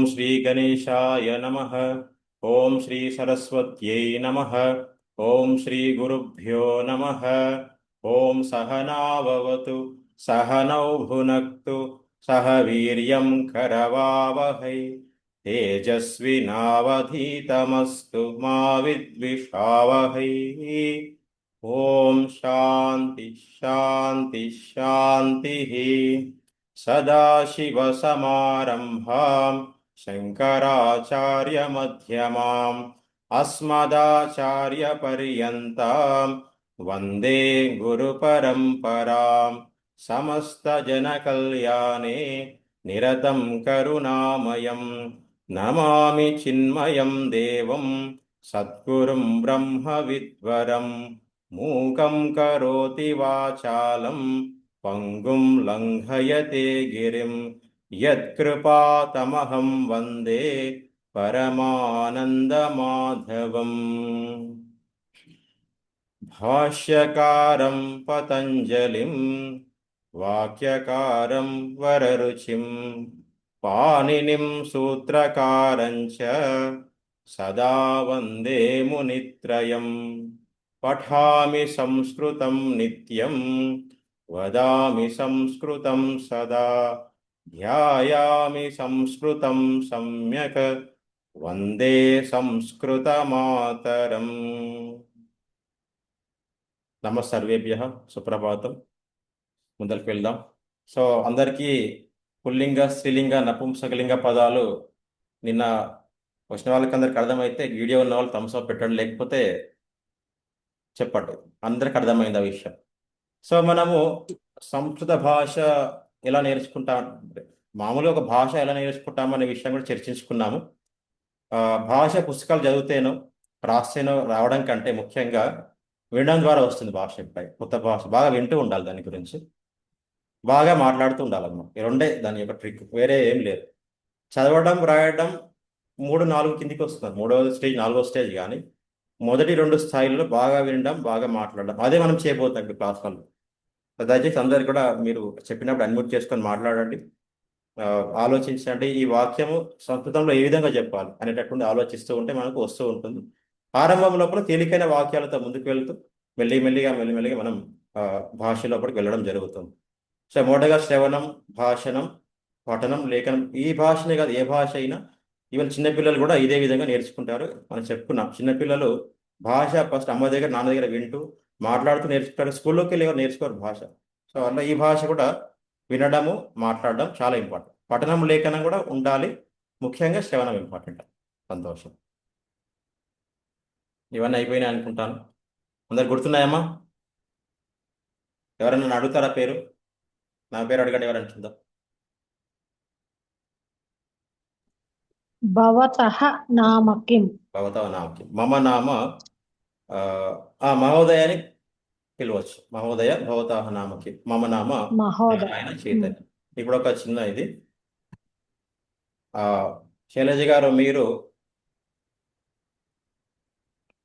శ్రీ గణేశాయ నమః. ఓం శ్రీ సరస్వత్యై నమః. ఓం శ్రీ గురుభ్యో నమః. ఓం సహనావవతు సహనౌ భునక్తు సహ వీర్యం కరవావహై తేజస్వినావధీతమస్తు మా విద్విషావహై. ఓం శాంతి శాంతి శాంతి. సదాశివసమారంభాం శంకరాచార్యమధ్యమాం అస్మదాచార్యపర్యంతాం వందే గురుపరంపరాం. సమస్తజనకల్యాణే నిరతం కరుణామయం నమామి చిన్మయం దేవం సద్గురుం బ్రహ్మవిద్వరం. మూకం కరోతి వాచాలం పంగుం లంఘయతే గిరిం. యత్కృపాతమహం వందే పరమానందమాధవం. భాష్యకారం పతంజలిం వాక్యకారం వరరుచిం పాణినిం సూత్రకారంచ సదా వందే మునిత్రయం. పఠామి సంస్కృతం నిత్యం వదామి సంస్కృతం సదా. ధ్యాయామి సంస్కృతం సమ్యక్ వందే సంస్కృతమాతరం. నమస్సర్వేభ్యః సుప్రభాతం. ముందరికి వెళ్దాం. సో అందరికీ పుల్లింగ స్త్రీలింగ నపుంసకలింగ పదాలు నిన్న వచ్చిన వాళ్ళకి అందరికి అర్థమైతే వీడియో ఉన్న వాళ్ళు థమ్స్ అప్ పెట్టండి, లేకపోతే చెప్పండి. అందరికి అర్థమైంది ఆ విషయం. సో మనము సంస్కృత భాష ఎలా నేర్చుకుంటాం, మామూలుగా ఒక భాష ఎలా నేర్చుకుంటాం అనే విషయం కూడా చర్చించుకున్నాము. భాష పుస్తకాలు చదివితేనో రాస్తేనో రావడం కంటే ముఖ్యంగా వినడం ద్వారా వస్తుంది. భాష ఎప్పుడై కొత్త భాష బాగా వింటూ ఉండాలి, దాని గురించి బాగా మాట్లాడుతూ ఉండాలన్నమాట. ఈ రెండే దాని యొక్క ట్రిక్, వేరే ఏం లేదు. చదవడం రాయడం 3-4 కిందికి వస్తుంది, 3వ స్టేజ్ 4వ స్టేజ్. కానీ మొదటి 2 స్థాయిల్లో బాగా వినడం బాగా మాట్లాడడం, అదే మనం చేయబోతాం ఇప్పుడు క్లాస్లలో. దయచేసి అందరు కూడా మీరు చెప్పినప్పుడు అన్మ్యూట్ చేసుకొని మాట్లాడండి, ఆలోచించండి. ఈ వాక్యము సంస్కృతంలో ఏ విధంగా చెప్పాలి అనేటటువంటి ఆలోచిస్తూ ఉంటే మనకు వస్తూ ఉంటుంది. ఆరంభం లోపల తేలికైన వాక్యాలతో ముందుకు వెళ్తూ మెల్లిమెల్లిగా మనం భాష లోపలికి వెళ్ళడం జరుగుతుంది. సో మొదటగా శ్రవణం, భాషణం, పఠనం, లేఖనం. ఈ భాషనే కాదు, ఏ భాష అయినా ఈవెన్ చిన్నపిల్లలు కూడా ఇదే విధంగా నేర్చుకుంటారు. మనం చెప్పుకున్నాం, చిన్నపిల్లలు భాష ఫస్ట్ అమ్మ దగ్గర నాన్న దగ్గర వింటూ మాట్లాడుతూ నేర్చుకుంటారు. స్కూల్లోకి వెళ్ళి ఎవరు నేర్చుకోరు భాష. సో అట్లా ఈ భాష కూడా వినడము మాట్లాడడం చాలా ఇంపార్టెంట్. పఠనం లేఖనం కూడా ఉండాలి, ముఖ్యంగా శ్రవణం ఇంపార్టెంట్. సంతోషం. ఇవన్నీ అయిపోయినాయి అనుకుంటాను. అందరు గుర్తున్నాయమ్మా? ఎవరైనా నన్ను అడుగుతారా పేరు? నా పేరు అడగండి, ఎవరైనా చూద్దాం. భవతః నామ కిం? భవతః నామ కిం? మమ నామ మహోదయ అని పిలవచ్చు. మహోదయ భవతః నామ కిం? మమ నామ మహోదయ. నారాయణ చైతన్య. ఇప్పుడు ఒక చిన్న ఇది, శైలజ గారు మీరు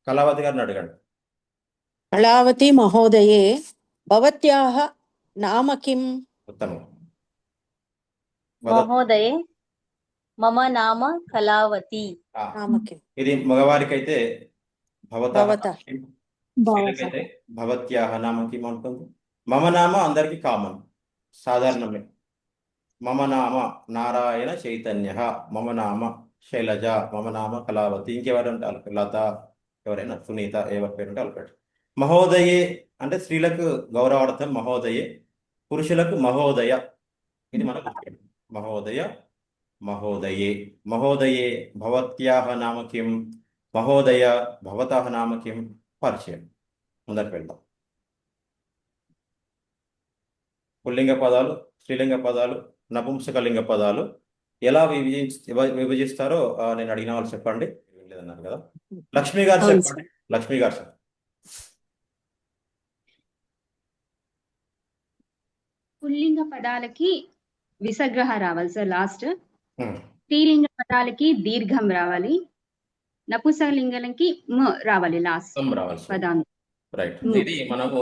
కళావతి గారిని అడగండి. కళావతి మహోదయే భవత్యాః నామ కిం? ఉత్తమం. మహోదయే మమ నామ కళావతి. నామ కిం? ఇది మగవారికి అయితే భవతః, భవతః. స్త్రీలకైతే భవత్యాః నామ కిం ఉంటుంది. మమ నామ అందరికి కామన్, సాధారణమే. మమ నామ నారాయణ చైతన్య, మమ నామ శైలజ, మమ నామ కళావతి. ఇంకెవరంటే లత, ఎవరైనా సునీత, ఎవరి పేరు ఉంటే వాళ్ళ పేరు. మహోదయే అంటే స్త్రీలకు గౌరవార్థం మహోదయే, పురుషులకు మహోదయ. ఇది మనకు మహోదయ మహోదయే. మహోదయే భవత్యాః నామ కిం? మహోదయ భవతః నామ కిం? పరిచయం. ముందరికి వెళ్దాం. పుల్లింగ పదాలు, స్త్రీలింగ పదాలు, నపుంసకలింగ పదాలు ఎలా విభజిస్తారో నేను అడిగిన వాళ్ళు చెప్పండి. లేదన్నారు కదా, లక్ష్మి గారు చెప్పండి. లక్ష్మి గారు సార్. పుల్లింగ పదాలకి విసర్గ రావాలి సార్ లాస్ట్. స్త్రీలింగ పదాలకి దీర్ఘం రావాలి. నపుంసకలింగాలకి రావాలి లాస్ట్ పదాన్ని. రైట్, ఇది మనము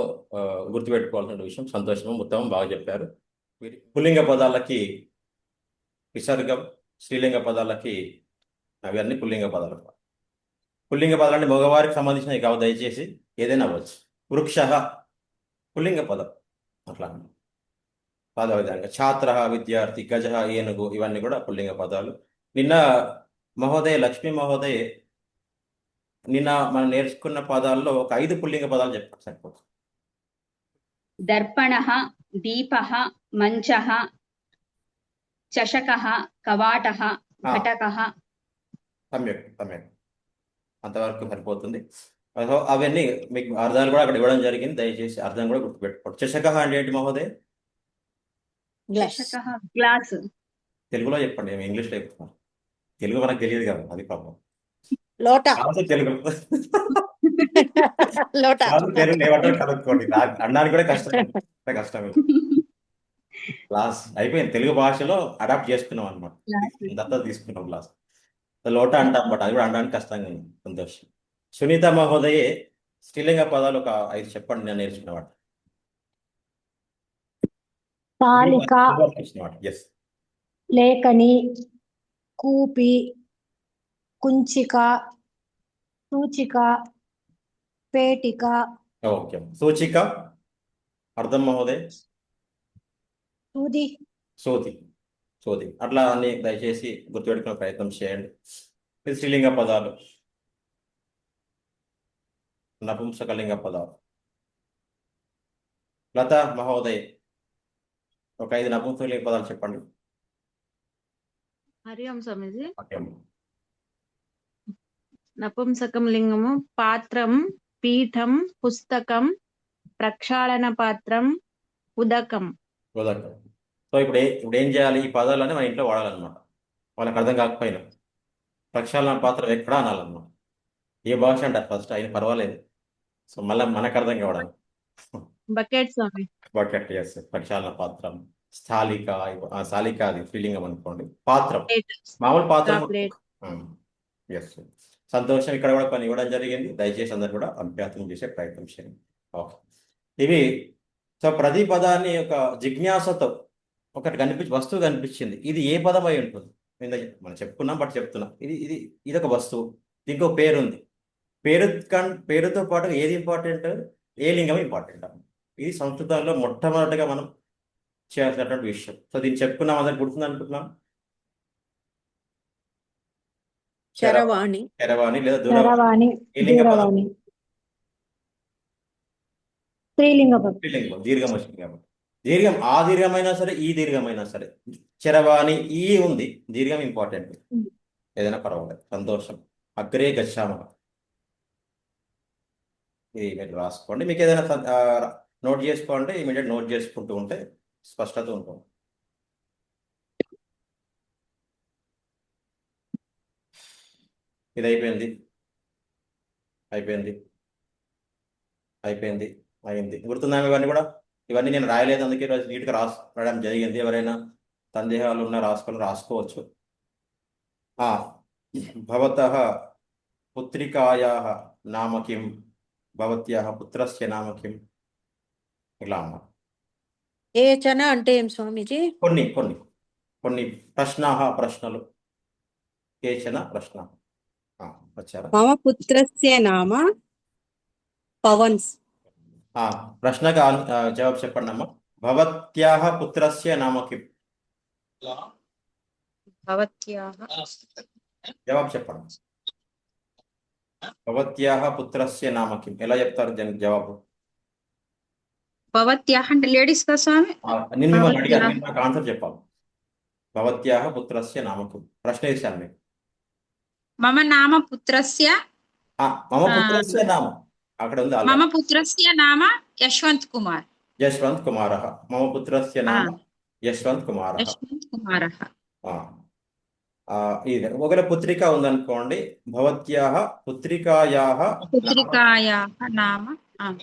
గుర్తుపెట్టుకోవాల్సిన విషయం. సంతోషం, ఉత్తమం, బాగా చెప్పారు. పుల్లింగ పదాలకి విసర్గం, స్త్రీలింగ పదాలకి అవన్నీ పుల్లింగ పదాలు. పుల్లింగ పదాలు అంటే మగవారికి సంబంధించినవి కావు, దయచేసి ఏదైనా అవ్వచ్చు. వృక్ష పుల్లింగ పదం అట్లా. అదే విధంగా ఛాత్ర, విద్యార్థి, గజ, ఏనుగు ఇవన్నీ కూడా పుల్లింగ పదాలు. నిన్న మహోదయ లక్ష్మీ మహోదయ నిన్న మనం నేర్చుకున్న పదాల్లో ఒక 5 పుల్లింగ పదాలు చెప్పారు సరిపోతుంది. దర్పణః, దీపః, మంచః, చషకః, కవాటః, ఘటకః. సమ్యక్ సమ్యక్ అంతవరకు సరిపోతుంది. సో అవన్నీ మీకు అర్థాలు కూడా అక్కడ ఇవ్వడం జరిగింది, దయచేసి అర్థం కూడా గుర్తుపెట్టుకోండి. చషక అంటే ఏంటి మహోదయ? గ్లాస్. చషకః గ్లాస్. తెలుగులో చెప్పండి, మేము ఇంగ్లీష్లో చెప్తున్నాం. తెలుగు మనకు తెలియదు కదా, అది ప్రాబ్లం. లోట. కాదు తెలుగు లోట. కాదు తెలుగు ఏమంటారు కనుక్కోండి. అనడానికి కూడా కష్టమే. క్లాస్ అయిపోయింది, తెలుగు భాషలో అడాప్ట్ చేసుకున్నాం అనమాట, దత్తత తీసుకున్నాం క్లాస్. లోట అంటాం, బట్ అది కూడా అనడానికి కష్టంగా ఉంది. సంతోషం. సునీత మహోదయే స్త్రీలింగ పదాలు ఒక 5 చెప్పండి, నేను నేర్చుకున్న వాటి. తాలిక, ఎస్. లేఖని, కూపి, కుంచిక, సూచిక, పేటిక, ఓకే. సూచిక అర్థం మహోదయ్? సూది, సోది అట్లా అన్ని దయచేసి గుర్తుపెట్టుకునే ప్రయత్నం చేయండి. ఇది స్త్రీలింగ పదాలు. నపుంసకలింగ పదాలు. లత మహోదయ్ ఒక 5 నపుంసకలింగ పదాలు చెప్పండి. హరి ఓం స్వామీజీ. ఓకే అమ్మ. నపుంసకం లింగము పాత్రం, పీఠం, పుస్తకం, ప్రక్షాళన పాత్రం, ఉదకం. ఉదాహరణ. సో ఇప్పుడు ఏం చేయాలి? ఈ పదాలన్నీ మన ఇంట్లో వాడాలన్నమాట, వాళ్ళకి అర్థం కాకపోయినా. ప్రక్షాళన పాత్ర ఎక్కడ అనాలన్నమాట. ఏ భాష అంటారు ఫస్ట్, అయినా పర్వాలేదు. సో మళ్ళీ మనకు అర్థం కావడానికి బకెట్ స్వామి. Bucket, yes. ప్రక్షాళన పాత్రం. స్థాలిక, స్థాలిక అది స్త్రీలింగం అనుకోండి. పాత్రం ప్లేట్. మామూలు పాత్రం. ప్లేట్. ఎస్. సంతోషం. ఇక్కడ కూడా కొన్ని ఇవ్వడం జరిగింది, దయచేసి అందరు కూడా అభ్యాసం చేసే ప్రయత్నం చేయండి. ఓకే. ఇవి సో ప్రతి పదాన్ని ఒక జిజ్ఞాసతో ఒకటి వస్తువు కనిపించింది, ఇది ఏ పదం అయి ఉంటుంది? మనం చెప్పుకున్నాం, బట్ చెప్తున్నాం. ఇది ఒక వస్తువు, దీనికి ఒక పేరు ఉంది. పేరుతో పాటు ఏది ఇంపార్టెంట్? ఏ లింగం ఇంపార్టెంట్. ఇది సంస్కృతంలో మొట్టమొదటిగా మనం చేయాల్సినటువంటి విషయం. సో దీన్ని చెప్పుకున్నాం, అందరికి గుర్తుంది అనుకుంటున్నాం. చరవాణి. చరవాణి లేదా చరవాణి, ఏ లింగ పదం? దూరవాణి, స్త్రీలింగ పదం. స్త్రీలింగం. దీర్ఘం వచ్చింది కాబట్టి దీర్ఘం, ఆ దీర్ఘమైనా సరే, ఈ దీర్ఘమైనా సరే. చరవాణి ఈ ఉంది, దీర్ఘం ఇంపార్టెంట్, ఏదైనా పర్వాలేదు. సంతోషం. అగ్రే గచ్చామః. ఇది మీరు రాసుకోండి. మీకు ఏదైనా నోట్ చేసుకోండి, ఇమీడియట్ నోట్ చేసుకుంటూ ఉంటే స్పష్టత ఉంటుంది. ఇది అయిపోయింది, అయింది. గుర్తుందా ఇవన్నీ కూడా? ఇవన్నీ నేను రాయలేదు, అందుకే ఈరోజు నీట్గా రాయడం జరిగింది. ఎవరైనా సందేహాలు ఉన్నా రాసుకోవచ్చు. భవతః పుత్రికాయాః నామ కిం, భవత్యాః పుత్రస్య నామ కిం, ఇలా అన్నారు. ఏచన అంటే ఏం స్వామీజీ? కొన్ని ప్రశ్నలు. కేచన ప్రశ్న. వచ్చారా? మమ పుత్రస్య నామ పవన్స్. ప్రశ్నకు జవాబు చెప్పండి అమ్మా. భవత్యాః పుత్రస్య నామ కిం? భవత్యాః. జవాబు చెప్పండి. భవత్యాః పుత్రస్య నామ కిం ఎలా చెప్తారు దానికి జవాబు? భవత్యాః అంటే లేడీస్ కదా స్వామి? నేను మిమ్మల్ని అడిగాను, మీరు నాకు ఆన్సర్ చెప్పాలి. భవత్యాః పుత్రస్య నామ కిం ప్రశ్న వేశాను మీకు. మమ నామ పుత్రస్య. మమ పుత్రస్య నామ అక్కడ ఉంది. మమ పుత్రస్య నామ యశ్వంత్ కుమార్. యశ్వంత్ కుమారః. మమ పుత్రస్య నామ యశ్వంత్ కుమారః. యశ్వంత్ కుమారః. ఇది ఒకవేళ పుత్రిక ఉందనుకోండి, భవత్యాః పుత్రికాయాః నామ.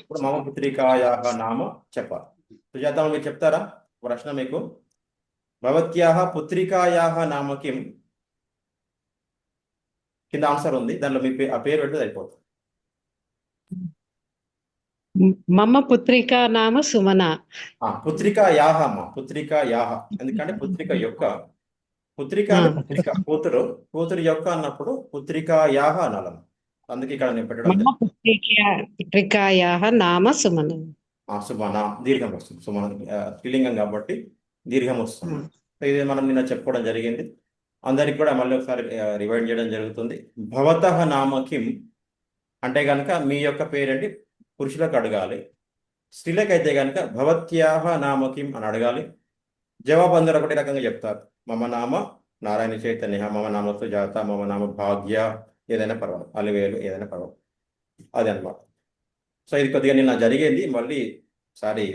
ఇప్పుడు మమ పుత్రికాయాః నామ చెప్పాలి. సుజాత మీరు చెప్తారా? ప్రశ్న మీకు. భవత్యాః పుత్రికాయాః నామ కిం, కింద ఆన్సర్ ఉంది, దానిలో మీ ఆ పేరు పెడితే అయిపోతుంది. మమ పుత్రిక నామ సుమన. పుత్రికాయాః అమ్మ, పుత్రికాయాః ఎందుకంటే పుత్రిక యొక్క పుత్రిక అంటే పుత్రిక కూతురు, కూతురు యొక్క అన్నప్పుడు పుత్రికాయాహ అనాలమ్మ. అందుకే ఇక్కడ నేను పెట్టడం మమ పుత్రికాయాः నామ సుమన. సుమన దీర్ఘం వస్తుంది. సుమన స్త్రీలింగం కాబట్టి దీర్ఘం వస్తుంది. సో ఇది మనం నిన్న చెప్పుకోవడం జరిగింది. అందరికి కూడా మళ్ళీ ఒకసారి రివైండ్ చేయడం జరుగుతుంది. భవతః నామ కిం అంటే కనుక మీ యొక్క పేరేంటి పురుషులకు అడగాలి. స్త్రీలకైతే కనుక భవత్యాహ నామ కిం అని అడగాలి. జవాబు అందరూ ఒకటి రకంగా చెప్తారు. మమ నామ నారాయణ చైతన్య, మమ నామ సుజాత, మమ నామ భాగ్య, ఏదైనా పర్వాలేదు, అలివేలు ఏదైనా పర్వాలేదు. అది అన్నమాట. సో ఇది కొద్దిగా నిన్న జరిగేది. మళ్ళీ సారి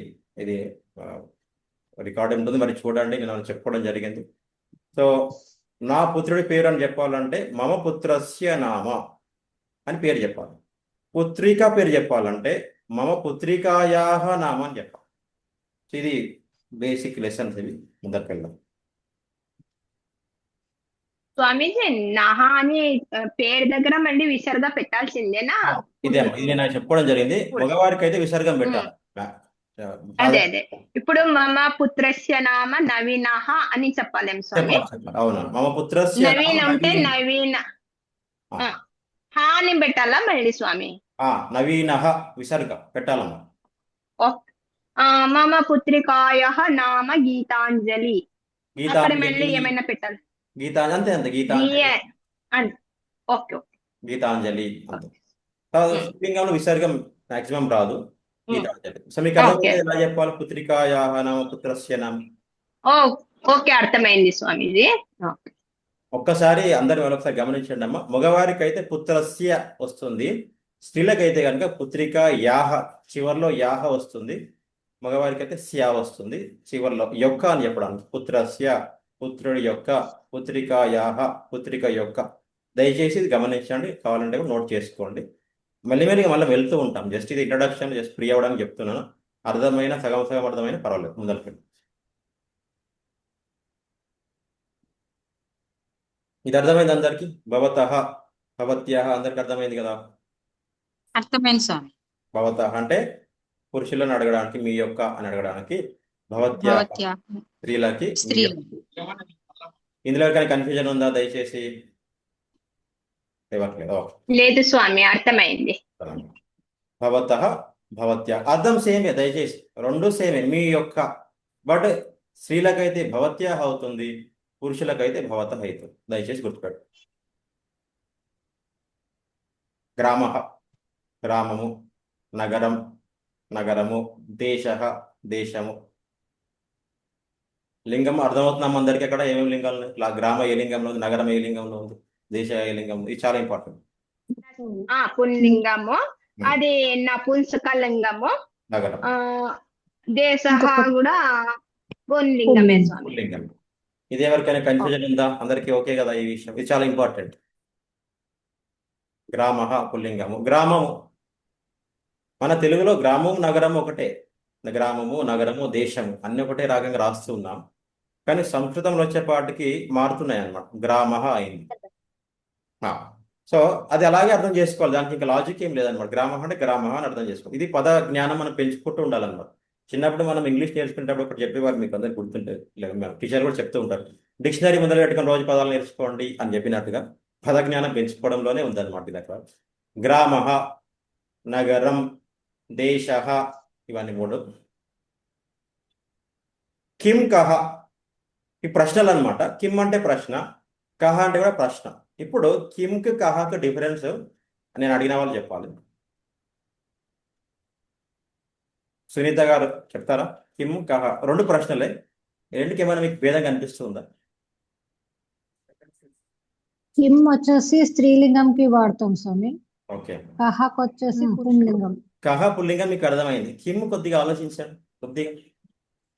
ఇది రికార్డ్ ఉంటుంది, మరి చూడండి. నేను చెప్పుకోవడం జరిగింది. సో నా పుత్రుడి పేరు అని చెప్పాలంటే మమ పుత్రస్య నామ అని పేరు చెప్పాలి. పుత్రిక పేరు చెప్పాలంటే మమ పుత్రికాయాహ నామ అని చెప్పాలి. సో ఇది బేసిక్ లెసన్స్ ఇవి. ముందరికి వెళ్దాం. స్వామీజీ నహా అని పేరు దగ్గర మళ్ళీ విసర్గ పెట్టాల్సిందేనా? ఇది నేను చెప్పుకోవడం జరిగింది. మగవారికి అయితే విసర్గం పెట్టాలి. అదే అదే ఇప్పుడు మమ పుత్రస్య నామ నవీనః అని చెప్పాలేం స్వామి? అవునా, మమ పుత్రస్య నవీన్ అంటే నవీన హా అని పెట్టాలా మళ్ళీ స్వామి? నవీనః విసర్గ పెట్టాలమ్మా. మమ పుత్రికాయః నామ గీతాంజలి, అక్కడ మళ్ళీ ఏమైనా పెట్టాలి? గీతాంజలి అంతే, అంతే గీతాంజలి, ఓకే గీతాంజలి అంతే. స్త్రీలింగంలో విసర్గం మాక్సిమం రాదు. గీతాంజలి. సో మీకు ఎలా చెప్పాలి? పుత్రికాయాహ నామ పుత్రస్య నామ. ఓకే, అర్థమైంది స్వామీజీ. ఒక్కసారి అందరు ఒకసారి గమనించండి అమ్మా. మగవారికి అయితే పుత్రస్య వస్తుంది, స్త్రీలకైతే కనుక పుత్రికా యాహ చివరిలో యాహ వస్తుంది, మగవారికి అయితే స్యా వస్తుంది చివరిలో యొక్క అని చెప్పడానికి. పుత్రస్య పుత్రుడి యొక్క, పుత్రికాయాహ పుత్రిక యొక్క. దయచేసి ఇది గమనించండి, కావాలంటే కూడా నోట్ చేసుకోండి. మెల్లిమెల్లిగా మళ్ళీ వెళ్తూ ఉంటాం. జస్ట్ ఇది ఇంట్రడక్షన్, జస్ట్ ఫ్రీ అవ్వడానికి చెప్తున్నాను. అర్థమైన సగం సగం అర్థమైన పర్వాలేదు, ముందరికి. ఇది అర్థమైంది అందరికి? భవతః భవత్యాహ అందరికి అర్థమైంది కదా? అర్థమైంది స్వామి. భవతః అంటే పురుషులను అడగడానికి, మీ యొక్క అని అడగడానికి. భవత్యాహ భవత్యాహ స్త్రీలకి, మీ స్త్రీలు. యొక్క. ఇందులో కానీ కన్ఫ్యూజన్ ఉందా? దయచేసి ఇవ్వట్లేదు. లేదు స్వామి, అర్థమైంది. భవతః భవత్యా అర్థం సేమే, దయచేసి రెండు సేమే, మీ యొక్క. బట్ స్త్రీలకైతే భవత్యాహ అవుతుంది, పురుషులకైతే భవతః అవుతుంది. దయచేసి గుర్తుపెట్టు. గ్రామః గ్రామము, నగరం నగరము, దేశః దేశము. లింగం అర్థమవుతున్నాం అందరికీ? అక్కడ ఏమేమి లింగాలు ఉన్నాయి? గ్రామ ఏ లింగంలో ఉంది, నగరం ఏ లింగంలో ఉంది, దేశ ఏ లింగం ఉంది? ఇది చాలా ఇంపార్టెంట్. పుల్లింగము, అది నపుంసకలింగము, నగరం, దేశ కూడా పుల్లింగమే స్వామి. పుల్లింగం. ఇది ఎవరికైనా కన్ఫ్యూజన్ ఉందా? అందరికీ ఓకే కదా ఈ విషయం? ఇది చాలా ఇంపార్టెంట్. గ్రామః పుల్లింగము. గ్రామము మన తెలుగులో గ్రామము నగరం ఒకటే. గ్రామము నగరము దేశము అన్ని ఒకటే రాగంగా రాస్తూ ఉన్నాం. కానీ సంస్కృతంలో వచ్చేపాటికి మారుతున్నాయి అన్నమాట. గ్రామః అయింది. సో అది అలాగే అర్థం చేసుకోవాలి, దానికి ఇంకా లాజిక్ ఏం లేదనమాట. గ్రామః అంటే గ్రామః అని అర్థం చేసుకోవాలి. ఇది పద జ్ఞానం మనం పెంచుకుంటూ ఉండాలన్నమాట. చిన్నప్పుడు మనం ఇంగ్లీష్ నేర్చుకునేటప్పుడు ఒకటి చెప్పేవారు, మీకు అందరికి గుర్తుంటే, టీచర్ కూడా చెప్తూ ఉంటారు, డిక్షనరీ మొదలు పెట్టుకుని రోజు పదాలు నేర్చుకోండి అని చెప్పినట్టుగా పద జ్ఞానం పెంచుకోవడంలోనే ఉందన్నమాట. ఇది అక్కడ గ్రామః, నగరం, దేశః, ఇవన్నీ మూడు. కిం కహ, ఈ ప్రశ్నలు అనమాట. కిమ్ అంటే ప్రశ్న, కహ అంటే కూడా ప్రశ్న. ఇప్పుడు కిమ్కి కహకు డిఫరెన్స్ నేను అడిగిన వాళ్ళు చెప్పాలి. సునీత గారు చెప్తారా? కిమ్ కహ రెండు ప్రశ్నలే, రెండుకి ఏమైనా మీకు భేదం కనిపిస్తుందా? కిమ్ వచ్చేసి స్త్రీలింగంకి వాడతాం స్వామి, ఓకే. కహకు వచ్చేసి పుంలింగం. కహ పుల్లింగం మీకు అర్థమైంది. కిమ్ కొద్దిగా ఆలోచించండి, కొద్దిగా.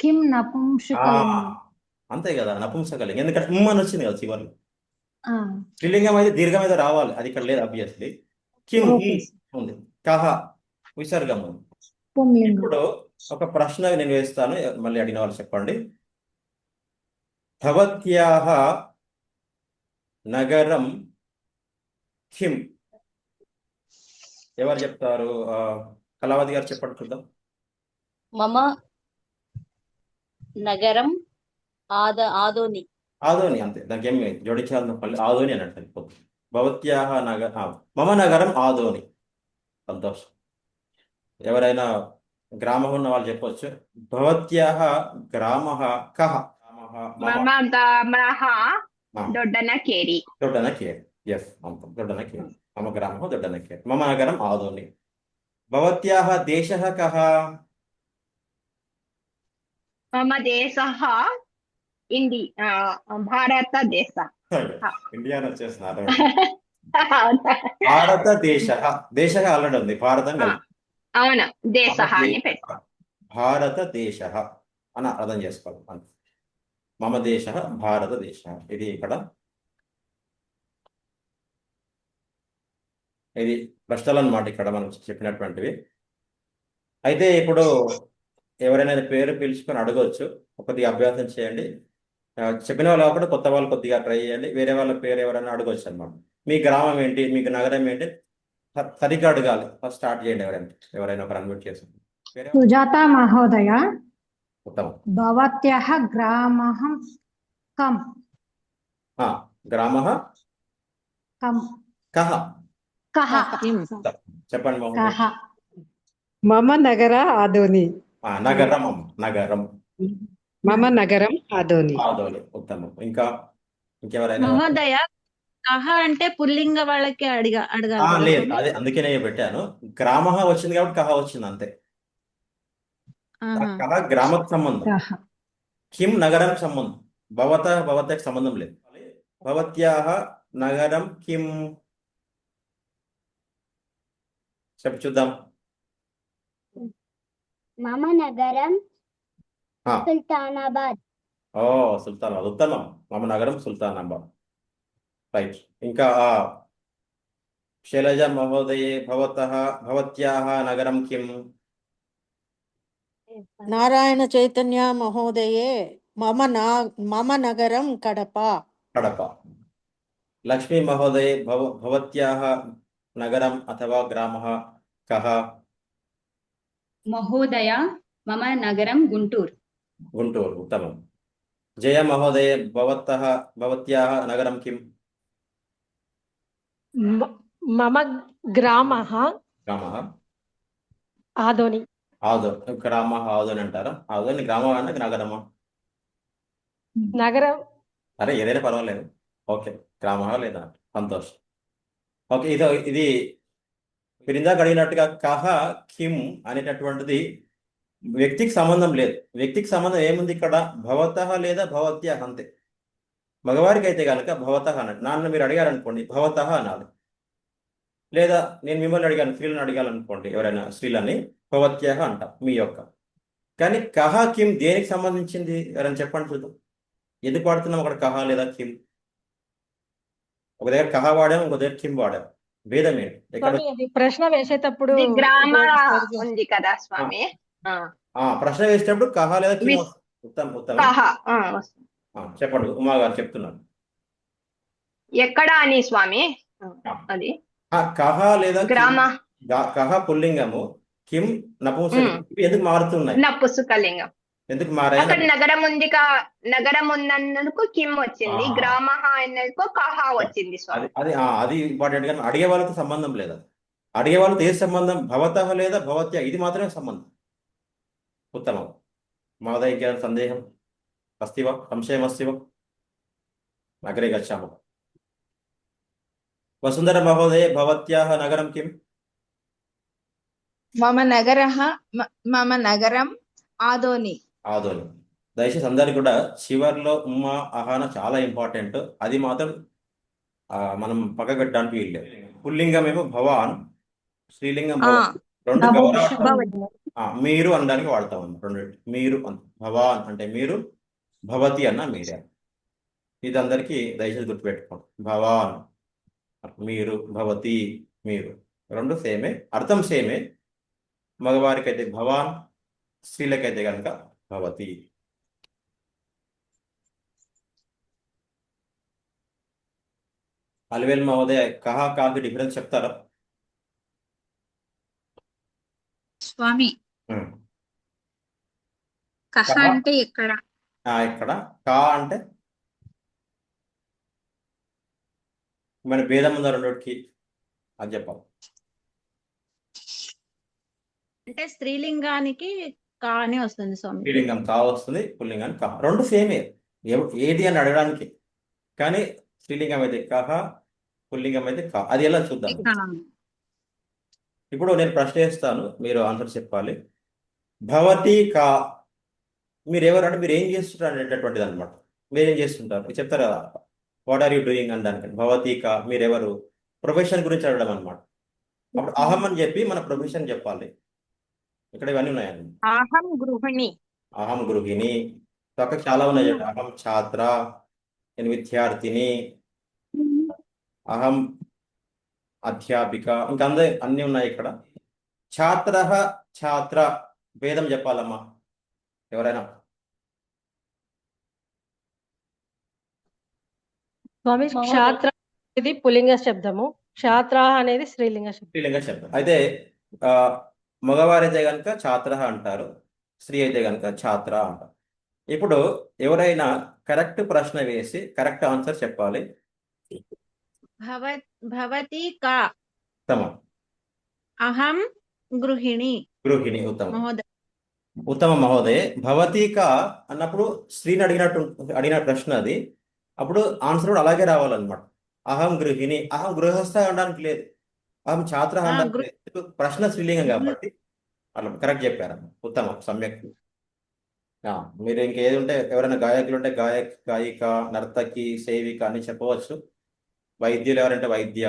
కిమ్ నపుంసకలింగం. అంతే కదా, నపుంసకలింగం. ఎందుకంటే ఉమ్ అని వచ్చింది కదా చివరి. ఆ, స్త్రీలింగం అయితే దీర్ఘం అయితే రావాలి, అది ఇక్కడ లేదు అబ్వియస్లీ. Kim okay. ఉంది, కహ విసర్గం ఉంది. పుంలింగం. ఇప్పుడు ఒక ప్రశ్న నేను వేస్తాను, మళ్ళీ అడిగిన వాళ్ళు చెప్పండి. భవత్యాహ నగరం కిం. ఎవరు చెప్తారు? కళావతి గారు చెప్పండి చూద్దాం. మమ నగరం ఆదోని. ఆదోని అంతే, దానికి ఏమి జోడించాల్సిన పని ఆదోని అని అంటే సరిపోతుంది. భవత్యాహ మమ నగరం ఆదోని. సంతోషం. ఎవరైనా గ్రామం ఉన్న వాళ్ళు చెప్పొచ్చు. భవత్యాహ గ్రామః కః? మమ గ్రామః ఆ, దొడ్డనకేరి. దొడ్డనకేరి. ఎస్, దొడ్డనకేరి. మమ గ్రామः దొడ్డనకేరి. మమ నగరం ఆదోని. భవత్యాహ దేశः కः? మమ దేశः భారతదేశ. ఇండియా అని వచ్చేస్తున్నారు. భారతదేశ. దేశ ఆల్రెడీ ఉంది, భారతం కలిపి అవును, దేశ అని పెట్టు. భారతదేశ అని అర్థం చేసుకోవాలి. అంతే. మమ దేశ భారతదేశ. ఇది ఇక్కడ ఇది ప్రశ్నలు అన్నమాట ఇక్కడ మనం చెప్పినటువంటివి. అయితే ఇప్పుడు ఎవరైనా పేరు పిలుచుకొని అడగవచ్చు, కొద్దిగా అభ్యాసం చేయండి. చెప్పిన వాళ్ళు కాకుండా కొత్త వాళ్ళు కొద్దిగా ట్రై చేయండి. వేరే వాళ్ళ పేరు ఎవరైనా అడగవచ్చు అన్నమాట. మీ గ్రామం ఏంటి, మీకు నగరం ఏంటి, సరిగ్గా అడగాలి. ఫస్ట్ స్టార్ట్ చేయండి. ఎవరైనా ఒకరు అన్మ్యూట్ చేసి. సుజాత మహోదయ, ఉత్తమం. భవత్యాః గ్రామః కం? గ్రామః కం కః? కః? చెప్పండి మహోదయ. కః? మమ నగర ఆదోని. నగరం. నగరం. మమ నగరం ఆదోని. ఆదోని. ఉత్తమం. ఇంకెవరైనా? మహోదయ, కహ అంటే పుల్లింగ వాళ్ళకి అడగాలి కదా లేదు, స్వామి? అదే అందుకే నేను పెట్టాను. గ్రామః వచ్చింది కాబట్టి కహ వచ్చింది అంతే. ఆహా. కహ గ్రామకు సంబంధం, కః. కిం నగరం సంబంధం. భవతకి సంబంధం లేదు. భవత్యాహ నగరం కిం? చెప్పు చూద్దాం. మమ నగరం ఆ, సుల్తానాబాద్. సుల్తానాబాద్. ఉత్తమం. మమ నగరం సుల్తానాబాద్. రైట్. ఇంకా శైలజ మహోదయే భవత్యాహ నగరం కిం? నారాయణ చైతన్య మహోదయే మమ నగరం కడప. కడప. లక్ష్మీ మహోదయే భవత్యాహ నగరం అథవా గ్రామః కః? మహోదయ మమ నగరం గుంటూరు. గుంటూరు. ఉత్తమం. జయ మహోదయే భవత్యాహ నగరం కిం? మమ గ్రామః గ్రామః ఆదోని. గ్రామః ఆదోని అంటారా? ఆదోని గ్రామం అన్న నగరమా? నగరం. అరే ఏదైనా పర్వాలేదు. ఓకే, గ్రామః లేదా? సంతోషం. ఓకే, ఇది మీరు ఇందాక అడిగినట్టుగా కహ కిం అనేటటువంటిది వ్యక్తికి సంబంధం లేదు. వ్యక్తికి సంబంధం ఏముంది ఇక్కడ? భవతః లేదా భవత్యాహ అంతే. మగవారికి అయితే కనుక భవతః అన్నాడు. నాన్న మీరు అడిగారు అనుకోండి, భవతః అనాలి. లేదా నేను మిమ్మల్ని అడిగాను, స్త్రీలను అడిగాలనుకోండి, ఎవరైనా స్త్రీలని, భవత్యాహ అంటాం మీ యొక్క. కానీ కహ కిం దేనికి సంబంధించింది ఎవరైనా చెప్పండి చూద్దాం. ఎందుకు వాడుతున్నాం అక్కడ కహ లేదా కిం? ఒక దగ్గర కహ వాడాం, ఇంకో దగ్గర కిం వాడాం. భేదం ఏంటి ఎక్కడ? స్వామి, అది ప్రశ్న వేసేటప్పుడు ఇది గ్రామ ఉంది కదా స్వామి. ప్రశ్న వేసేటప్పుడు కహ లేదా కిం విస్- వస్తుంది. ఉత్తమం. కహ వస్తుంది. చెప్పండి, ఉమా గారు చెప్తున్నారు. ఎక్కడ అని స్వామి? అది కహ లేదా కిం? గ్రామ కహ పుల్లింగము, కిం నపుంసకలింగం. ఇవి ఎందుకు మారుతున్నాయి? నపుంసకలింగం. ఎందుకు మారాయి? అక్కడ నగరం ఉంది నగరం ఉన్నందుకు కిం వచ్చింది, గ్రామ అన్నందుకు కహ వచ్చింది స్వామి. అది ఇంపార్టెంట్ గా అడిగే వాళ్ళతో సంబంధం లేదు. అడిగే వాళ్ళతో ఏ సంబంధం? భవతః లేదా భవత్యా, ఇది మాత్రమే సంబంధం. ఉత్తమం. మహోదయ ఇంకేమైనా సందేహం అస్తి వా? సంశయం అస్తి వా? అగ్రే గచ్చామः. వసుంధర మహోదయ భవత్యాహ నగరం కిం? మమ నగరం ఆదోని. ఆదోని. దయచేసి అందరికి కూడా చివర్లో ఉమ్మ అహాన చాలా ఇంపార్టెంట్. అది మాత్రం మనం పక్కకు పెట్టడానికి వీలు లేదు. పుల్లింగం ఏమో భవాన్, స్త్రీలింగం భవతి. రెండు గౌరవ మీరు అనడానికి వాడతాం. రెండు మీరు భవాన్ అంటే మీరు, భవతి అన్న మీరే. ఇది అందరికీ దయచేసి గుర్తుపెట్టుకోండి. భవాన్ మీరు, భవతి మీరు, రెండు సేమే, అర్థం సేమే. మగవారికైతే భవాన్, స్త్రీలకైతే కనుక భవతి. అలివేల్ మహోదయ కహ కాకి డిఫరెన్స్ చెప్తారా? స్వామి, కహ అంటే ఎక్కడ? ఇక్కడ కా అంటే మన భేదం ఉందా రెండోటికి అది చెప్పాలి. అంటే స్త్రీలింగానికి కా అని వస్తుంది స్వామి. స్త్రీలింగం కా వస్తుంది, పుల్లింగానికి కా, రెండు సేమే. ఏది అని అడగడానికి, కానీ స్త్రీలింగం అయితే కహ, పుల్లింగం అయితే కా. అది ఎలా చూద్దాం. ఇప్పుడు నేను ప్రశ్న వేస్తాను, మీరు ఆన్సర్ చెప్పాలి. భవతి కా, మీరు ఎవరు అంటే మీరు ఏం చేస్తుంటారు అనేటటువంటిది అనమాట. మీరేం చేస్తుంటారు మీరు చెప్తారు కదా, వాట్ ఆర్ యూ డూయింగ్ అని దానికంటే. భవతి కా మీరెవరు, ప్రొఫెషన్ గురించి అడగడం అనమాట. అప్పుడు అహం అని చెప్పి మన ప్రొఫెషన్ చెప్పాలి. ఇక్కడ ఇవన్నీ ఉన్నాయండి. అహం గృహిణి. అహం గృహిణి, అక్కడ చాలా ఉన్నాయి చూడండి. అహం ఛాత్ర, నేను విద్యార్థిని, అహం అధ్యాపిక, ఇంకా అన్నీ ఉన్నాయి ఇక్కడ. ఛాత్ర, ఛాత్ర భేదం చెప్పాలమ్మా ఎవరైనా. స్వామి క్షాత్ర అనేది పుల్లింగ శబ్దము, క్షాత్ర అనేది స్త్రీలింగ శబ్దం. స్త్రీలింగ శబ్దం. అయితే మగవారైతే కనుక ఛాత్ర అంటారు, స్త్రీ అయితే కనుక ఛాత్ర అంటారు. ఇప్పుడు ఎవరైనా కరెక్ట్ ప్రశ్న వేసి కరెక్ట్ ఆన్సర్ చెప్పాలి. భవతి కా, ఉత్తమం. అహం గృహిణి. గృహిణి, ఉత్తమం. మహోదయ. ఉత్తమ మహోదయ. భవతిక అన్నప్పుడు స్త్రీని అడిగిన ప్రశ్న అది. అప్పుడు ఆన్సర్ కూడా అలాగే రావాలన్నమాట. అహం గృహిణి, అహం గృహస్థ అనడానికి లేదు, అహం ఛాత్ర అనడానికి లేదు. ప్రశ్న స్త్రీలింగం కాబట్టి అట్లా కరెక్ట్ చెప్పారు. ఉత్తమం, సమ్యక్. మీరు ఇంకేది ఉంటే ఎవరైనా గాయకులు ఉంటే గాయిక, నర్తకి, సేవిక అని చెప్పవచ్చు. వైద్యులు ఎవరంటే వైద్య,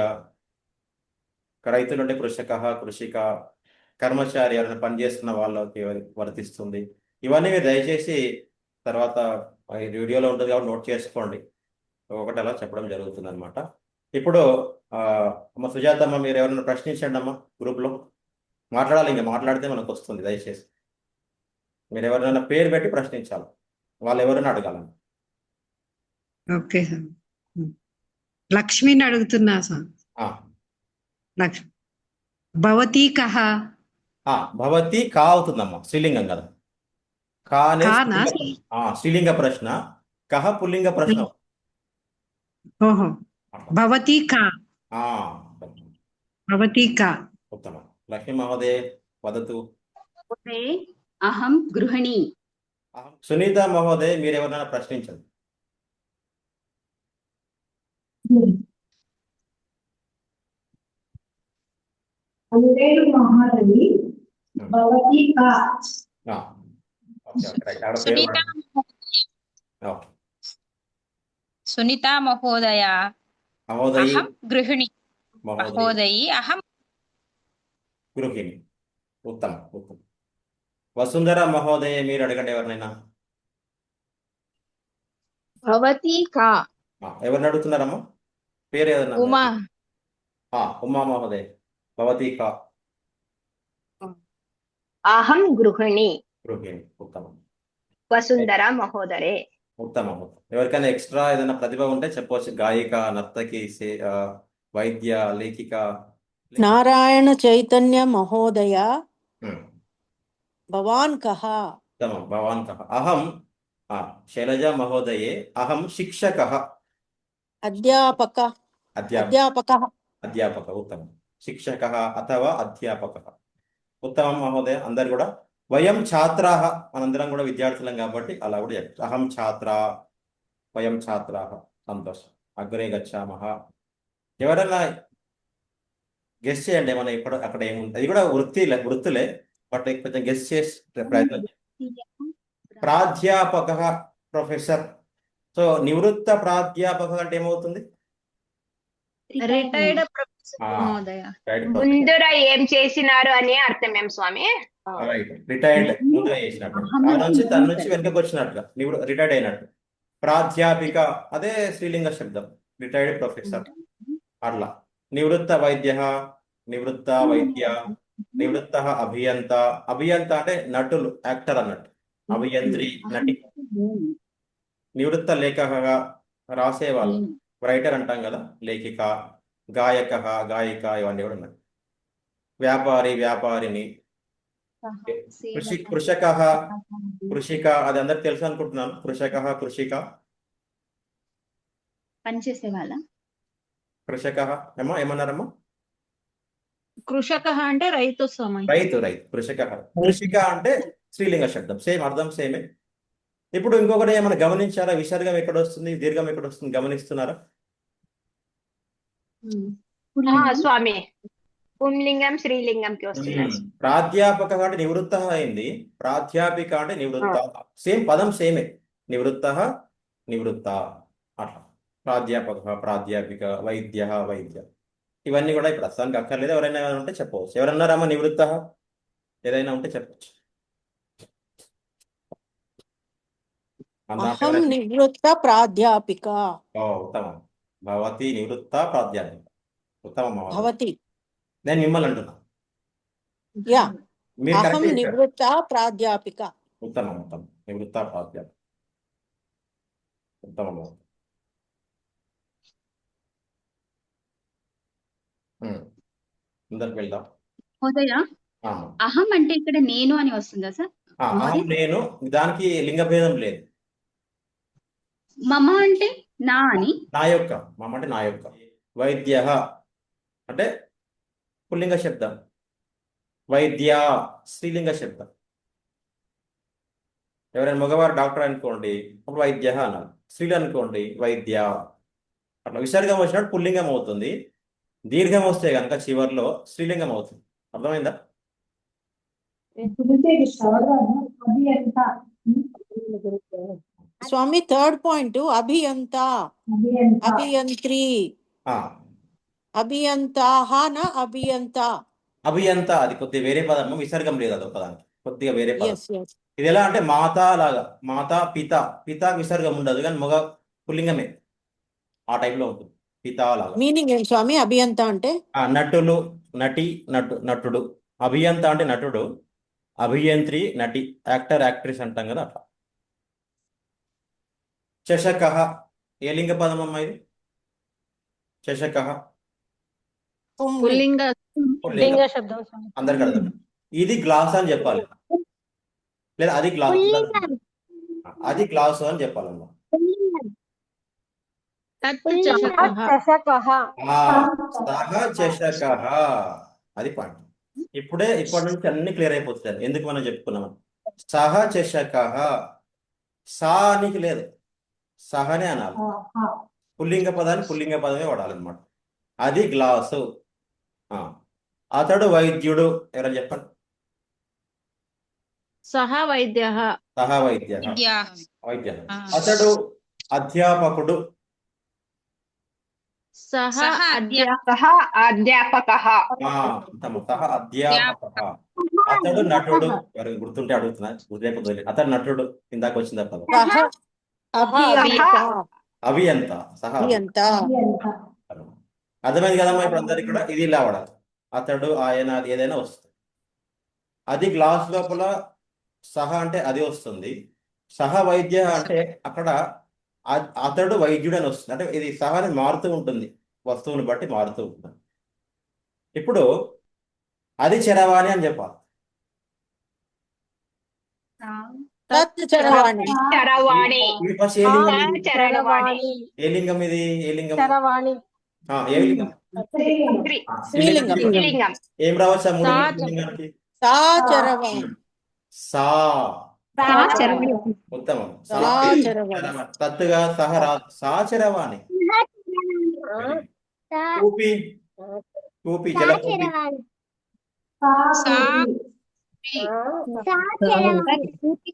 రైతులు అంటే కృషక, కృషిక, కర్మచారి ఎవరైనా పనిచేస్తున్న వాళ్ళకి వర్తిస్తుంది. ఇవన్నీ మీరు దయచేసి తర్వాత వీడియోలో ఉంటుంది కాబట్టి నోట్ చేసుకోండి. ఒకటి అలా చెప్పడం జరుగుతుంది అనమాట. ఇప్పుడు అమ్మ సుజాతమ్మ, మీరు ఎవరైనా ప్రశ్నించండి అమ్మా గ్రూప్లో. మాట్లాడాలి, ఇంకా మాట్లాడితే మనకు వస్తుంది. దయచేసి మీరు ఎవరైనా పేరు పెట్టి ప్రశ్నించాలి, వాళ్ళు ఎవరైనా అడగాలని. Okay sir. లక్ష్మిని అడుగుతున్నా సార్. లక్ష్మి. భవతి కహ. భవతి కా అవుతుందమ్మా, స్త్రీలింగం కదా. కా అనేది స్త్రీలింగ ప్రశ్న, కహ పుల్లింగ ప్రశ్న. ఓహో, భవతి కా. భవతి కా. ఉత్తమం. లక్ష్మీ మహోదయ వదతు. అహం గృహిణి. సునీత మహోదయ, మీరు ఎవరైనా ప్రశ్నించండి. సునీత మహోదయ. అహం గృహిణి. మహోదయి అహం గృహిణి. ఉత్తమం, ఉత్తమం. వసుంధర మహోదయ, మీరు అడగండి ఎవరినైనా. భవతి కా. ఎవరిని అడుగుతున్నారమ్మా, పేరు ఏదన్నా. ఉమా. ఉమా మహోదయ, భవతి కా. అహం గృహిణి. గృహిణి, ఉత్తమం. వసుంధర మహోదరే. ఉత్తమం. ఎవరికైనా ఎక్స్ట్రా ఏదైనా ప్రతిభ ఉంటే చెప్పవచ్చు. గాయిక, నర్తకి, వైద్య, లేఖిక. నారాయణ చైతన్య మహోదయ. భవాన్ కహ. ఉత్తమం, భవాన్ కహ. అహం శైలజ మహోదయే, అహం శిక్షక. అధ్యాపక. అధ్యాపక, ఉత్తమం. శిక్షక అథవా అధ్యాపక. ఉత్తమం మహోదయ. అందరు కూడా వయం ఛాత్రాః, మనందరం కూడా విద్యార్థులం కాబట్టి అలా కూడా చెప్పచ్చు. అహం ఛాత్ర, వయం ఛాత్రాః. సంతోషం. అగ్రే గచ్చామః. ఎవరైనా గెస్ చేయండి ఏమన్నా ఇప్పుడు అక్కడ ఏముంది. అది కూడా వృత్తులే, బట్ కొంచెం గెస్ చేసే ప్రయత్నం. ప్రాధ్యాపక, ప్రొఫెసర్. సో నివృత్త ప్రాధ్యాపక అంటే ఏమవుతుంది? రిటైర్డ్ ప్రొఫెసర్ మహోదయ. ముందర ఏం చేసినారు అని అర్థమేం స్వామి? రిటైర్డ్, ముందుగా చేసినట్టు, తన నుంచి వెనుకకు వచ్చినట్టుగా రిటైర్డ్ అయినట్టు. ప్రాధ్యాపిక అదే స్త్రీలింగ శబ్దం, రిటైర్డ్ ప్రొఫెసర్ అట్లా. నివృత్త వైద్య, నివృత్త వైద్య, నివృత్త అభియంత. అభియంత అంటే నటులు, యాక్టర్ అన్నట్టు. అభియంత్రి, నటి. నివృత్త లేఖక, రాసేవాళ్ళు, రైటర్ అంటాం కదా, లేఖిక. గాయక, గాయిక, ఇవన్నీ కూడా ఉన్నాయి. వ్యాపారి, వ్యాపారిని. కృషక, కృషిక, అది అందరికి తెలుసు అనుకుంటున్నాను. కృషక, కృషిక. పనిచేసే వాళ్ళ. కృషక ఏమన్నారమ్మా? కృషక అంటే రైతు స్వామి. రైతు కృషక. కృషిక అంటే స్త్రీలింగ శబ్దం, సేమ్ అర్థం సేమే. ఇప్పుడు ఇంకొకటి ఏమైనా గమనించారా? విసర్గం ఎక్కడ వస్తుంది, దీర్ఘం ఎక్కడ వస్తుంది గమనిస్తున్నారా? స్వామి పుంలింగం శ్రీలింగంకి వస్తుంది. ప్రాధ్యాపక అంటే నివృత్త అయింది, ప్రాధ్యాపిక అంటే నివృత్త. సేమ్ పదం సేమే, నివృత్త నివృత్త అట్లా. ప్రాధ్యాపక ప్రాధ్యాపిక, వైద్య వైద్య, ఇవన్నీ కూడా ఇప్పుడు ప్రస్తుతానికి అక్కర్లేదు. ఎవరైనా ఏమైనా ఉంటే చెప్పవచ్చు. ఎవరన్నారమ్మా నివృత్త? ఏదైనా ఉంటే చెప్పచ్చు. అహం నివృత్త ప్రాధ్యాపిక. ఉత్తమం. భవతి నివృత్త ప్రాధ్యాపిక. ఉత్తమం. భవతి నేను మిమ్మల్ని అంటున్నా. యా మీరు అహం కరెక్ట్. నివృత్త ప్రాధ్యాపిక. ఉత్తమం నివృత్త ప్రాధ్యాపిక ఉత్తమం. ముందరికి వెళ్దాం. మహోదయ, అహం అంటే ఇక్కడ నేను అని వస్తుందా సార్? అహం నేను, దానికి లింగ భేదం లేదు. మమ అంటే నా అని. నా యొక్క, మమ అంటే నా యొక్క. వైద్య అంటే పుల్లింగ శబ్దం, వైద్య స్త్రీలింగ శబ్దం. ఎవరైనా మగవారు డాక్టర్ అనుకోండి, అప్పుడు వైద్య అన్నారు. స్త్రీలు అనుకోండి వైద్య. అట్లా విసర్గం వచ్చినప్పుడు పుల్లింగం అవుతుంది, దీర్ఘం వస్తే కనుక చివరిలో స్త్రీలింగం అవుతుంది. అర్థమైందా? స్వామి థర్డ్ పాయింట్ అభియంత, అభియంత్రి, అభియంతాహన అభియంత. అభియంత అది కొద్దిగా వేరే పదము, విసర్గం లేదు అది పదానికి, కొద్దిగా వేరే పదం. Yes yes. ఇది ఎలా అంటే మాత లాగా, మాత పిత, పితాకి విసర్గం ఉండదు కానీ మగ పుల్లింగమే, ఆ టైప్లో ఉంటుంది. పిత లాగా. మీనింగ్ ఏం స్వామి అభియంత అంటే? నటులు, నటి, నటుడు. అభియంత అంటే నటుడు, అభియంత్రి నటి, యాక్టర్ యాక్ట్రెస్ అంటాం కదా అట్లా. చషక ఏ లింగ పదం అమ్మా ఇది? చషక పుల్లింగ పుల్లింగ శబ్దం స్వామి. అందరికి అర్థం. ఇది గ్లాస్ అని చెప్పాలి, లేదా అది గ్లాస్, అది గ్లాసు అని చెప్పాలమ్మా. చషకః. సహ చషకః, అది పాయింట్. ఇప్పటి నుంచి అన్ని క్లియర్ అయిపోతుంది. ఎందుకు మనం చెప్పుకున్నాం? సహ చషకః, సా నీకు లేదు, సహనే అనాలి. పుల్లింగ పదాన్ని పుల్లింగ పదమే వాడాలన్నమాట. అది గ్లాసు. అతడు వైద్యుడు. ఎవరైనా చెప్పండి. సహ వైద్య. సహ వైద్య, వైద్య. ఆ. అతడు అధ్యాపకుడు. సహ సహ అధ్యాపక. సహ అధ్యాపక. అతడు నటుడు. ఎవరికి గుర్తుంటే అడుగుతున్నా, గుర్తులేకపోతే. అతడు నటుడు, ఇందాక వచ్చింది పదం. సహ అభియంత. అభియంత, సహ అభియంత. అర్థమైంది కదమ్మా? ఇప్పుడు అందరికి కూడా ఇది ఇలా వాడాలి. అతడు, ఆయన, అది ఏదైనా వస్తుంది. అది గ్లాస్ లోపల సహ అంటే అది వస్తుంది. సహ వైద్య అంటే అక్కడ అతడు వైద్యుడు అని వస్తుంది. అంటే ఇది సహ అని మారుతూ ఉంటుంది, వస్తువుని బట్టి మారుతూ ఉంటుంది. ఇప్పుడు అది చరవాణి అని చెప్పాలి. తత్ చరవాణి. చరవాణి. ఏ లింగం ఇది? చరవాణి. ఏ లింగం ఇది? ఏ లింగం? చరవాణి. ఏ లింగం? స్త్రీలింగం. స్త్రీలింగం. ఏం రావచ్చు ఆ మూడు సా లింగానికి? సా చరవాణి. సా. చరవాణి. ఉత్తమం. సా చరవాణి. తత్తుగా సహ సా చరవాణి. కూపి, కూపి, జలకూపి.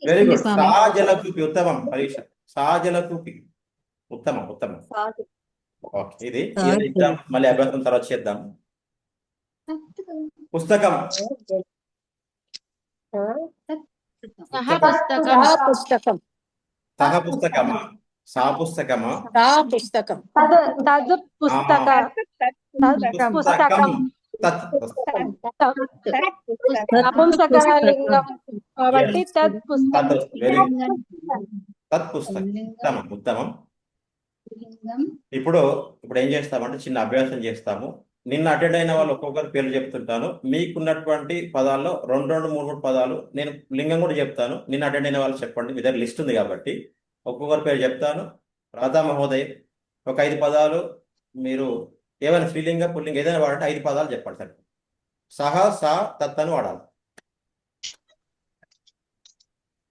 Very good. సా జలకూపి, ఉత్తమం. పరీక్ష సా జలకూపి, ఉత్తమం ఉత్తమం. ఓకే, ఇది ఎగ్జామ్ మళ్ళీ అభ్యాసం తర్వాత చేద్దాం. పుస్తకం. సహ పుస్తక. సహ పుస్తకం. సహ పుస్తకమా? సా పుస్తకమా? సా పుస్తకం. తద్ పుస్తక. తద్ పుస్తకం. తత్ పుస్తకం. నపుంసకలింగం కాబట్టి తద్ పుస్తకం. Very good. తత్ పుస్తకం, ఉత్తమం ఉత్తమం. ఇప్పుడు ఏం చేస్తామంటే చిన్న అభ్యాసం చేస్తాము. నిన్న అటెండ్ అయిన వాళ్ళు ఒక్కొక్కరు పేర్లు చెప్తుంటాను. మీకున్నటువంటి పదాల్లో 2 3 పదాలు నేను లింగం కూడా చెప్తాను. నిన్న అటెండ్ అయిన వాళ్ళు చెప్పండి. మీ దగ్గర లిస్ట్ ఉంది కాబట్టి ఒక్కొక్కరు పేరు చెప్తాను. రాధా మహోదయ్ ఒక 5 పదాలు మీరు ఏమైనా స్త్రీలింగ పుల్లింగ ఏదైనా వాడంటే 5 పదాలు చెప్పండి సరే. సహ సా తత్ అని వాడాలి.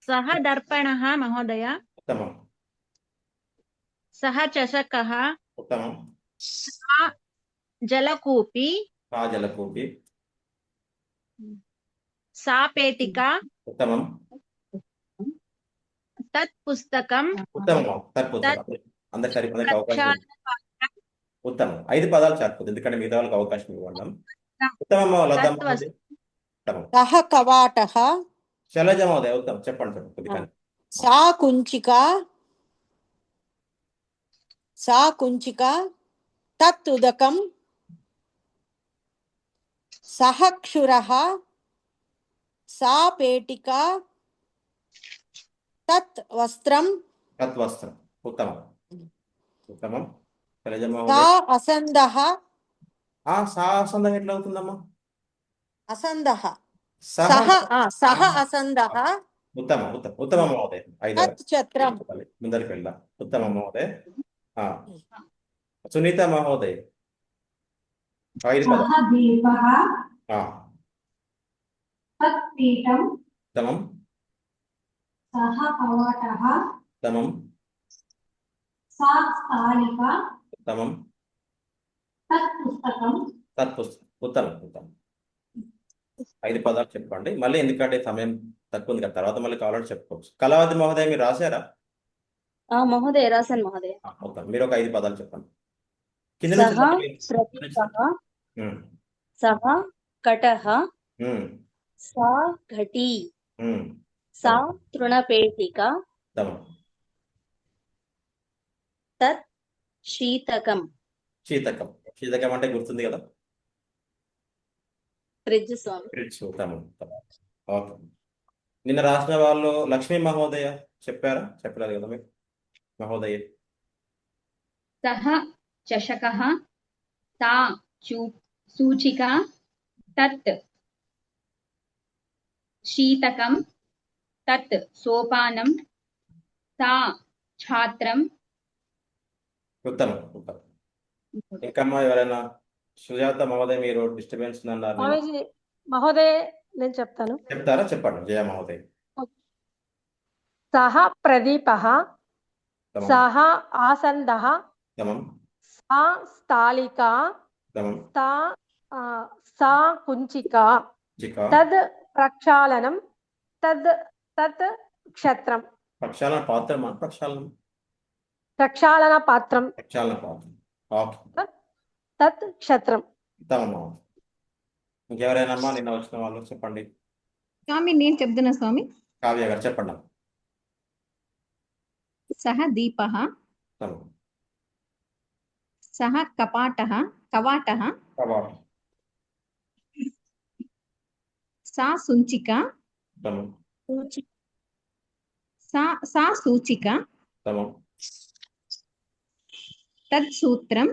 సహ దర్పణః మహోదయ. ఉత్తమం. సహ చషకః. ఉత్తమం. సా జలకూపి. సా జలకూపి. సా పేటిక. ఉత్తమం. తత్ పుస్తకం. ఉత్తమం. సరిపోతుంది. అందరికి సరిపోతే అవకాశం ఉంది. ఉత్తమం. 5 పదాలు సరిపోతుంది, ఎందుకంటే మిగతా వాళ్ళకి అవకాశం ఇవ్వడం. ఉత్తమం లతా మహోదయ. ఉత్తమం. సహ కవాటః. శైలజ మహోదయ ఉత్తమం. చెప్పండి కొద్దిగా. సా కుంచిక. సా కుంచిక. తత్ ఉదకం. సహ క్షురః. సా పేటిక. తత్ వస్త్రం. తత్ వస్త్రం. ఉత్తమం. ఉత్తమం. శైలజ సా మహోదయ. అసందః. సా అసందం ఎట్లా అవుతుందమ్మా? అసందః. సహ. సహ అసందః. ఉత్తమం. ఉత్తమం. ఉత్తమం మహోదయ. 5 తత్ ఛత్రం. ముందరికి వెళ్దాం. ఉత్తమం మహోదయ. సునీత మహోదయ 5 సహ పదాలు. దీపః తత్ పీఠం. ఉత్తమం. సహ కవాటః ఉత్తమం. సా స్థాళిక ఉత్తమం. తత్ పుస్తకం. తత్ పుస్తకం. ఉత్తమం. ఉత్తమం. 5 పదాలు చెప్పండి మళ్ళీ, ఎందుకంటే సమయం తక్కువ ఉంది కదా, తర్వాత మళ్ళీ కావాలంటే చెప్పుకోవచ్చు. కళావతి మహోదయ మీరు రాశారా? మహోదయ రాశాను మహోదయ. ఓకే, మీరు ఒక 5 పదాలు చెప్పండి. కింద సహ నుంచి ప్రదీపః. సహ కటః. సా ఘటీ. సా తృణపేటిక. ఉత్తమం. తత్ శీతకం. శీతకం. శీతకం అంటే గుర్తుంది కదా, ఫ్రిడ్జ్ స్వామి. ఫ్రిడ్జ్. ఉత్తమం. ఉత్తమం. ఓకే. నిన్న రాసిన వాళ్ళు లక్ష్మీ మహోదయ చెప్పారా? చెప్పలేదు కదా మీరు మహోదయ. సహ చషకః. తా సూచిక. తత్ శీతకం. తత్ సోపానం. సా ఛాత్రం. ఉత్తమం. ఉత్తమం. ఇంకమ్మా ఎవరైనా? సుజాత మహోదయ మీరు డిస్టర్బెన్స్ అన్నారు. స్వామీజీ మహోదయ నేను చెప్తాను. చెప్తారా? చెప్పండి జయ మహోదయ. సహ ప్రదీపః. ఉత్తమం. సహ ఆసందః. ఉత్తమం. సా స్థాళిక. ఉత్తమం. సా కుంచిక. చిక. తద్ ప్రక్షాళనం. తత్ క్షత్రం. ప్రక్షాళన పాత్రమా? ప్రక్షాళన ప్రక్షాళన పాత్రం. ప్రక్షాళన పాత్రం. ఓకే. తత్ క్షత్రం. ఉత్తమమ్మా. ఇంకెవరైనా నిన్న వచ్చిన వాళ్ళు చెప్పండి. స్వామి నేను చెప్తున్నా స్వామి. కావ్య గారు చెప్పండి. సహ దీపః. ఉత్తమం. సహ కవాటః. కవాటం. సా సుంచిక. ఉత్తమం. సా సూచిక. ఉత్తమం. తత్ సూత్రం.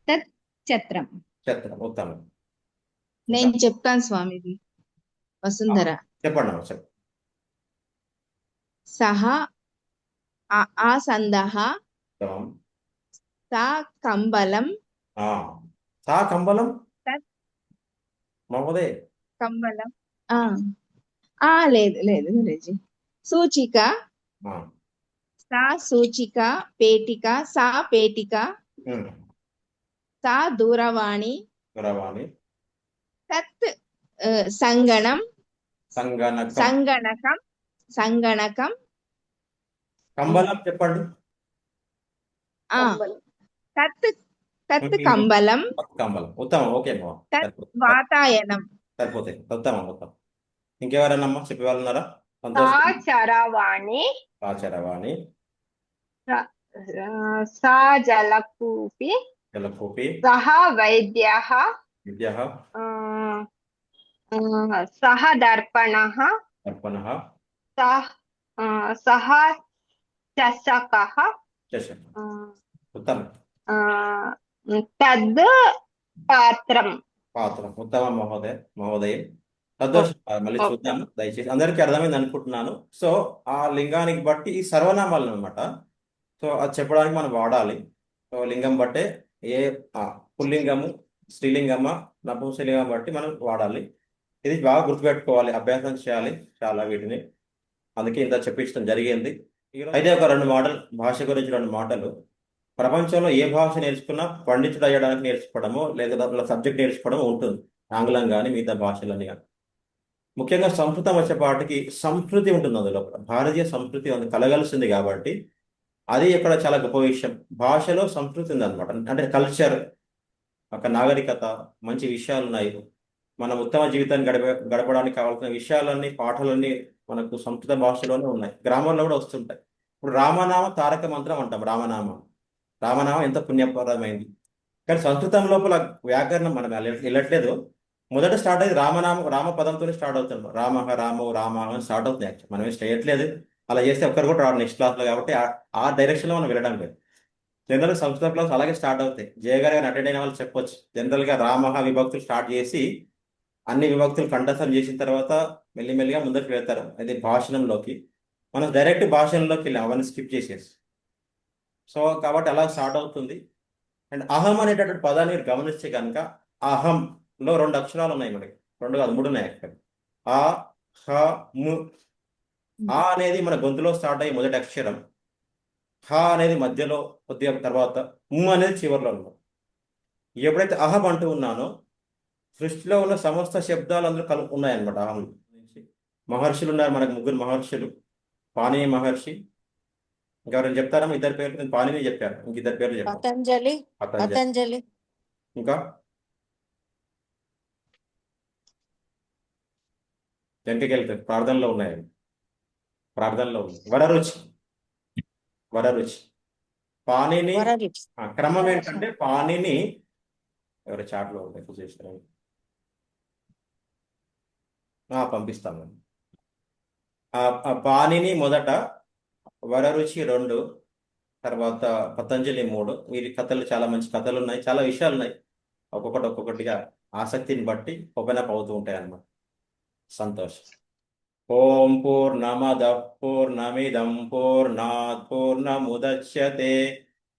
తత్ ఛత్రం. ఛత్రం. ఉత్తమం. నేను చెప్తాను స్వామిది. వసుంధర. చెప్పండి అమ్మా, చెప్పండి. సహ ఆసందః. ఉత్తమం. సా కంబలం. సా కంబలం. తత్ మహోదయ. కంబలం. లేదు లేదు గురూజీ. సూచిక. సా సూచిక. పేటిక. సా పేటిక. సా దూరవాణి. దూరవాణి. తత్ సంగణం. సంగణకం. సంగణకం. కంబలం చెప్పండి. తత్ కంబలం. కంబలం. ఉత్తమం. ఓకే అమ్మా. తత్ వాతాయనం. సరిపోతాయి. ఉత్తమం. ఉత్తమం. ఇంకెవరైనా చెప్పే వాళ్ళు ఉన్నారా? సా చరవాణి. చరవాణి. సా జలకూపి. జలకూపి. సహ వైద్యః. విద్యః. సహ దర్పణః. దర్పణః. సహ చషకః. ఉత్తమం. తద్ పాత్రం. పాత్రం. ఉత్తమం మహోదయ. తద్దోషం. మళ్ళీ చూద్దాము దయచేసి. అందరికీ అర్థమైంది అనుకుంటున్నాను. సో ఆ లింగానికి బట్టి ఈ సర్వనామాలు అనమాట. సో అది చెప్పడానికి మనం వాడాలి. సో లింగం బట్టే ఏ పుల్లింగము, స్త్రీలింగమా, నపుంసలింగం బట్టి మనం వాడాలి. ఇది బాగా గుర్తుపెట్టుకోవాలి, అభ్యాసం చేయాలి చాలా వీటిని. అందుకే ఇంత చెప్పించడం జరిగింది. అయితే ఒక 2 మాటలు భాష గురించి 2 మాటలు. ప్రపంచంలో ఏ భాష నేర్చుకున్నా పండితుడు అయ్యడానికి నేర్చుకోవడమో లేదా దాంట్లో సబ్జెక్ట్ నేర్చుకోవడమో ఉంటుంది, ఆంగ్లం కానీ మిగతా భాషలని కానీ. ముఖ్యంగా సంస్కృతం వచ్చేపాటికి సంస్కృతి ఉంటుంది, అందులో భారతీయ సంస్కృతి కలగలిసింది కాబట్టి అది ఇక్కడ చాలా గొప్ప విషయం. భాషలో సంస్కృతి ఉంది అనమాట, అంటే కల్చర్, ఒక నాగరికత, మంచి విషయాలు ఉన్నాయి. మన ఉత్తమ జీవితాన్ని గడపడానికి కావాల్సిన విషయాలన్నీ, పాఠాలన్నీ మనకు సంస్కృత భాషలోనే ఉన్నాయి. గ్రామంలో కూడా వస్తుంటాయి. ఇప్పుడు రామనామ తారక మంత్రం అంటాం. రామనామం ఎంత పుణ్యప్రదమైంది. కానీ సంస్కృతం లోపల వ్యాకరణం మనం వెళ్ళట్లేదు. మొదట స్టార్ట్ అయ్యి రామ పదంతో స్టార్ట్ అవుతుంది. రామో రామ అని స్టార్ట్ అవుతుంది. యాక్చువల్ మనం ఏం చేయట్లేదు, అలా చేస్తే ఒక్కరు కూడా రాడు నెక్స్ట్ క్లాస్లో. కాబట్టి ఆ డైరెక్షన్లో మనం వెళ్ళడం లేదు. జనరల్గా సంస్కృత క్లాస్ అలాగే స్టార్ట్ అవుతాయి. జయగారు గారిని అటెండ్ అయిన వాళ్ళు చెప్పొచ్చు. జనరల్గా విభక్తులు స్టార్ట్ చేసి అన్ని విభక్తులు కంఠస్థం చేసిన తర్వాత మెల్లిమెల్లిగా ముందుకు వెళ్తారు. అది భాషణంలోకి. మనం డైరెక్ట్ భాషణంలోకి వెళ్ళాం, అవన్నీ స్కిప్ చేసేసి. సో కాబట్టి అలా స్టార్ట్ అవుతుంది. అండ్ అహం అనేటటువంటి పదాన్ని మీరు గమనిస్తే కనుక అహంలో 2 అక్షరాలు ఉన్నాయి మనకి. 2 కాదు 3 ఉన్నాయి అక్కడ. ఆ, హ, ము. ఆ అనేది మన గొంతులో స్టార్ట్ అయ్యే మొదటి అక్షరం. హ అనేది మధ్యలో, కొద్దిగా తర్వాత ము అనేది చివరిలో ఉన్నాం. ఎప్పుడైతే అహం అంటూ ఉన్నానో సృష్టిలో ఉన్న సమస్త శబ్దాలు అందులో ఉన్నాయన్నమాట. అహం నుంచి మహర్షులు ఉన్నారు మనకు, 3 మహర్షులు. పాణిని మహర్షి, ఇంకెవరైనా చెప్తారా? 2 పేర్లు. నేను పాణిని చెప్పాను, ఇంక 2 పేర్లు చెప్పాను. పతంజలి. ఇంకా వెంటకి వెళ్తారు. ప్రార్థనలో ఉన్నాయి. వరరుచి. పాణిని క్రమం ఏంటంటే పాణిని ఎవరి చాట్లో ఎక్కువ చేస్తారు, పంపిస్తాను. పాణిని మొదట, వరరుచి 2, తర్వాత పతంజలి 3. వీరి కథలు చాలా మంచి కథలు ఉన్నాయి, చాలా విషయాలు ఉన్నాయి. ఒక్కొక్కటిగా ఆసక్తిని బట్టి ఓపెన్ అప్ అవుతూ ఉంటాయి అన్నమాట. సంతోషం. ఓం పూర్ణమదః పూర్ణమిదం పూర్ణాత్ పూర్ణముదచ్యతే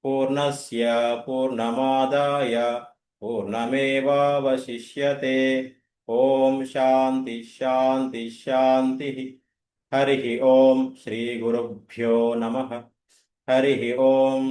పూర్ణస్య పూర్ణమాదాయ పూర్ణమేవావశిష్యతే. ఓం శాంతి శాంతి శాంతి. హరి ఓం. శ్రీ గురుభ్యో నమః. హరి ఓం.